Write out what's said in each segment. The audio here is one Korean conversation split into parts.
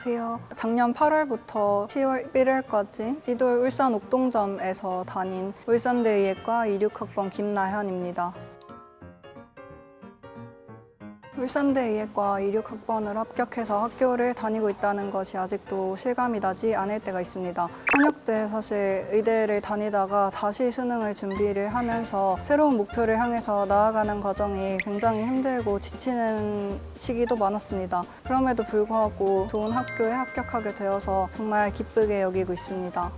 안녕하세요. 작년 8월부터 10월 1일까지 이돌 울산 옥동점에서 다닌 울산대의예과 26학번 김나현입니다. 울산대의예과 26학번을 합격해서 학교를 다니고 있다는 것이 아직도 실감이 나지 않을 때가 있습니다. 현역 때 사실 의대를 다니다가 다시 수능을 준비를 하면서 새로운 목표를 향해서 나아가는 과정이 굉장히 힘들고 지치는 시기도 많았습니다. 그럼에도 불구하고 좋은 학교에 합격하게 되어서 정말 기쁘게 여기고 있습니다.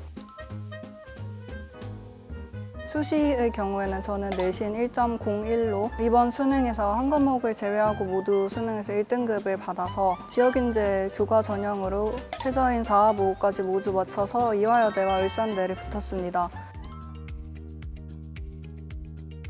수시의 경우에는 저는 내신 1.01로 이번 수능에서 한 과목을 제외하고 모두 수능에서 1등급을 받아서 지역인재 교과 전형으로 최저인 4, 5까지 모두 맞춰서 이화여대와 울산대를 붙었습니다.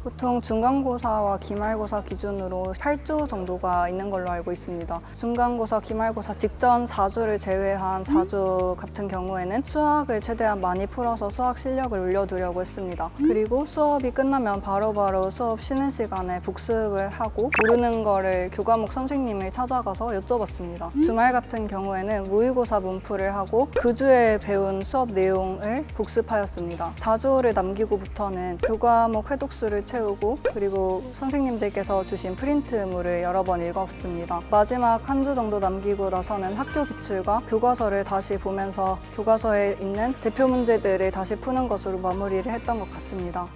보통 중간고사와 기말고사 기준으로 8주 정도가 있는 걸로 알고 있습니다. 중간고사, 기말고사 직전 4주를 제외한 4주 같은 경우에는 수학을 최대한 많이 풀어서 수학 실력을 올려두려고 했습니다. 그리고 수업이 끝나면 바로바로 수업 쉬는 시간에 복습을 하고 모르는 거를 교과목 선생님을 찾아가서 여쭤봤습니다. 주말 같은 경우에는 모의고사 문풀을 하고 그 주에 배운 수업 내용을 복습하였습니다. 4주를 남기고부터는 교과목 회독수를 채우고 그리고 선생님들께서 주신 프린트물을 여러 번 읽었습니다. 마지막 한 주 정도 남기고 나서는 학교 기출과 교과서를 다시 보면서 교과서에 있는 대표 문제들을 다시 푸는 것으로 마무리를 했던 것 같습니다.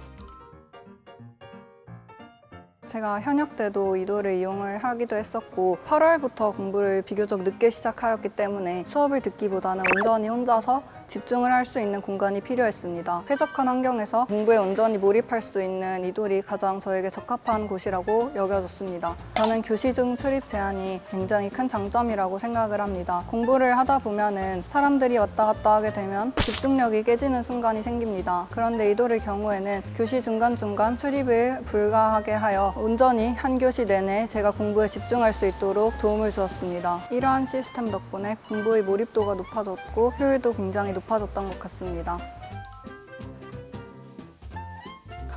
제가 현역 때도 이도를 이용을 하기도 했었고 8월부터 공부를 비교적 늦게 시작하였기 때문에 수업을 듣기보다는 온전히 혼자서 집중을 할 수 있는 공간이 필요했습니다. 쾌적한 환경에서 공부에 온전히 몰입할 수 있는 이돌이 가장 저에게 적합한 곳이라고 여겨졌습니다. 저는 교시 중 출입 제한이 굉장히 큰 장점이라고 생각을 합니다. 공부를 하다 보면은 사람들이 왔다 갔다 하게 되면 집중력이 깨지는 순간이 생깁니다. 그런데 이돌의 경우에는 교시 중간중간 출입을 불가하게 하여 온전히 한 교시 내내 제가 공부에 집중할 수 있도록 도움을 주었습니다. 이러한 시스템 덕분에 공부의 몰입도가 높아졌고 효율도 굉장히 높아졌던 것 같습니다.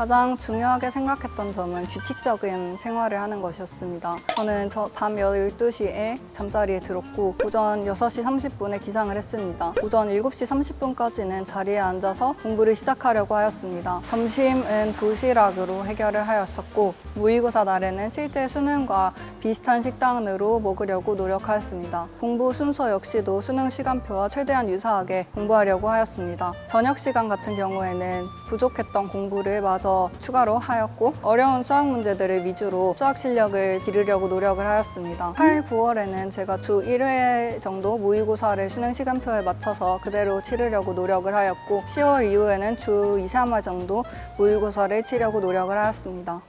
가장 중요하게 생각했던 점은 규칙적인 생활을 하는 것이었습니다. 저는 밤 12시에 잠자리에 들었고 오전 6시 30분에 기상을 했습니다. 오전 7시 30분까지는 자리에 앉아서 공부를 시작하려고 하였습니다. 점심은 도시락으로 해결을 하였었고 모의고사 날에는 실제 수능과 비슷한 식단으로 먹으려고 노력하였습니다. 공부 순서 역시도 수능 시간표와 최대한 유사하게 공부하려고 하였습니다. 저녁 시간 같은 경우에는 부족했던 공부를 마저 추가로 하였고 어려운 수학 문제들을 위주로 수학 실력을 기르려고 노력을 하였습니다. 8, 9월에는 제가 주 1회 정도 모의고사를 수능 시간표에 맞춰서 그대로 치르려고 노력을 하였고 10월 이후에는 주 2, 3회 정도 모의고사를 치려고 노력을 하였습니다.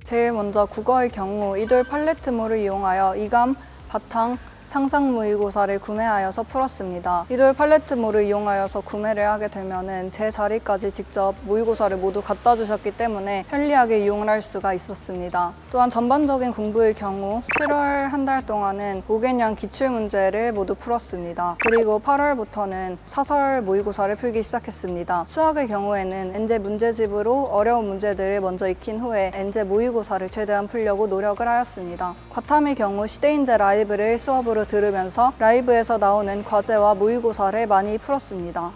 제일 먼저 국어의 경우 이돌 팔레트몰을 이용하여 이감, 바탕, 상상 모의고사를 구매하여서 풀었습니다. 이돌 팔레트몰을 이용하여서 구매를 하게 되면은 제 자리까지 직접 모의고사를 모두 갖다 주셨기 때문에 편리하게 이용을 할 수가 있었습니다. 또한 전반적인 공부의 경우 7월 한 달 동안은 5개년 기출문제를 모두 풀었습니다. 그리고 8월부터는 사설 모의고사를 풀기 시작했습니다. 수학의 경우에는 엔제 문제집으로 어려운 문제들을 먼저 익힌 후에 엔제 모의고사를 최대한 풀려고 노력을 하였습니다. 과탐의 경우 시대인재 라이브를 수업으로 들으면서 라이브에서 나오는 과제와 모의고사를 많이 풀었습니다.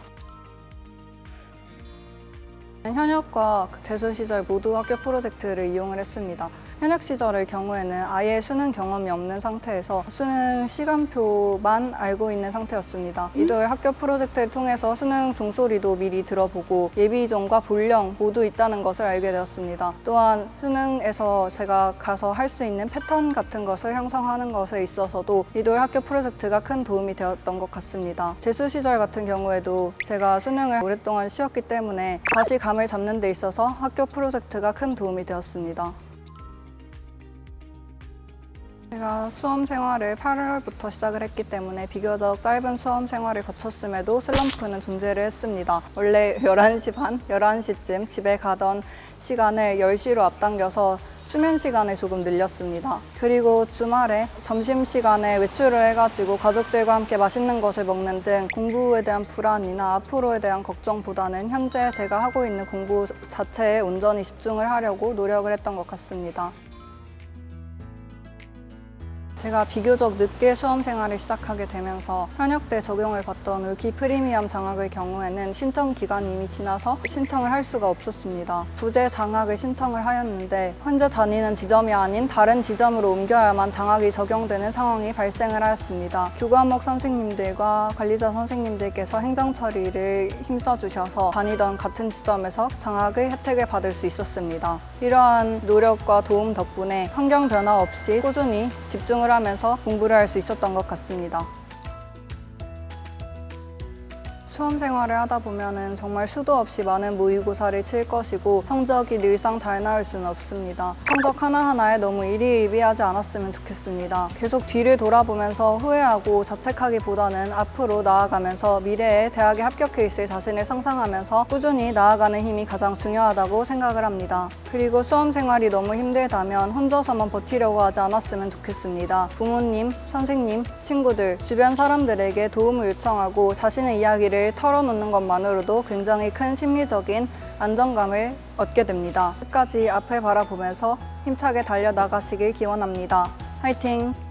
현역과 재수 시절 모두 학교 프로젝트를 이용을 했습니다. 현역 시절의 경우에는 아예 수능 경험이 없는 상태에서 수능 시간표만 알고 있는 상태였습니다. 이들 학교 프로젝트를 통해서 수능 종소리도 미리 들어보고 예비전과 본령 모두 있다는 것을 알게 되었습니다. 또한 수능에서 제가 가서 할 수 있는 패턴 같은 것을 형성하는 것에 있어서도 이들 학교 프로젝트가 큰 도움이 되었던 것 같습니다. 재수 시절 같은 경우에도 제가 수능을 오랫동안 쉬었기 때문에 다시 감을 잡는 데 있어서 학교 프로젝트가 큰 도움이 되었습니다. 제가 수험 생활을 8월부터 시작을 했기 때문에 비교적 짧은 수험 생활을 거쳤음에도 슬럼프는 존재를 했습니다. 원래 11시 반, 11시쯤 집에 가던 시간을 10시로 앞당겨서 수면 시간을 조금 늘렸습니다. 그리고 주말에 점심시간에 외출을 해가지고 가족들과 함께 맛있는 것을 먹는 등 공부에 대한 불안이나 앞으로에 대한 걱정보다는 현재 제가 하고 있는 공부 자체에 온전히 집중을 하려고 노력을 했던 것 같습니다. 제가 비교적 늦게 수험 생활을 시작하게 되면서 현역 때 적용을 받던 울키 프리미엄 장학의 경우에는 신청 기간이 이미 지나서 신청을 할 수가 없었습니다. 부재 장학을 신청을 하였는데 현재 다니는 지점이 아닌 다른 지점으로 옮겨야만 장학이 적용되는 상황이 발생을 하였습니다. 교과목 선생님들과 관리자 선생님들께서 행정 처리를 힘써주셔서 다니던 같은 지점에서 장학의 혜택을 받을 수 있었습니다. 이러한 노력과 도움 덕분에 환경 변화 없이 꾸준히 집중을 하면서 공부를 할 수 있었던 것 같습니다. 수험 생활을 하다 보면은 정말 수도 없이 많은 모의고사를 칠 것이고 성적이 늘상 잘 나올 수는 없습니다. 성적 하나하나에 너무 일희일비하지 않았으면 좋겠습니다. 계속 뒤를 돌아보면서 후회하고 자책하기보다는 앞으로 나아가면서 미래에 대학에 합격해 있을 자신을 상상하면서 꾸준히 나아가는 힘이 가장 중요하다고 생각을 합니다. 그리고 수험 생활이 너무 힘들다면 혼자서만 버티려고 하지 않았으면 좋겠습니다. 부모님, 선생님, 친구들, 주변 사람들에게 도움을 요청하고 자신의 이야기를 털어놓는 것만으로도 굉장히 큰 심리적인 안정감을 얻게 됩니다. 끝까지 앞을 바라보면서 힘차게 달려나가시길 기원합니다. 화이팅!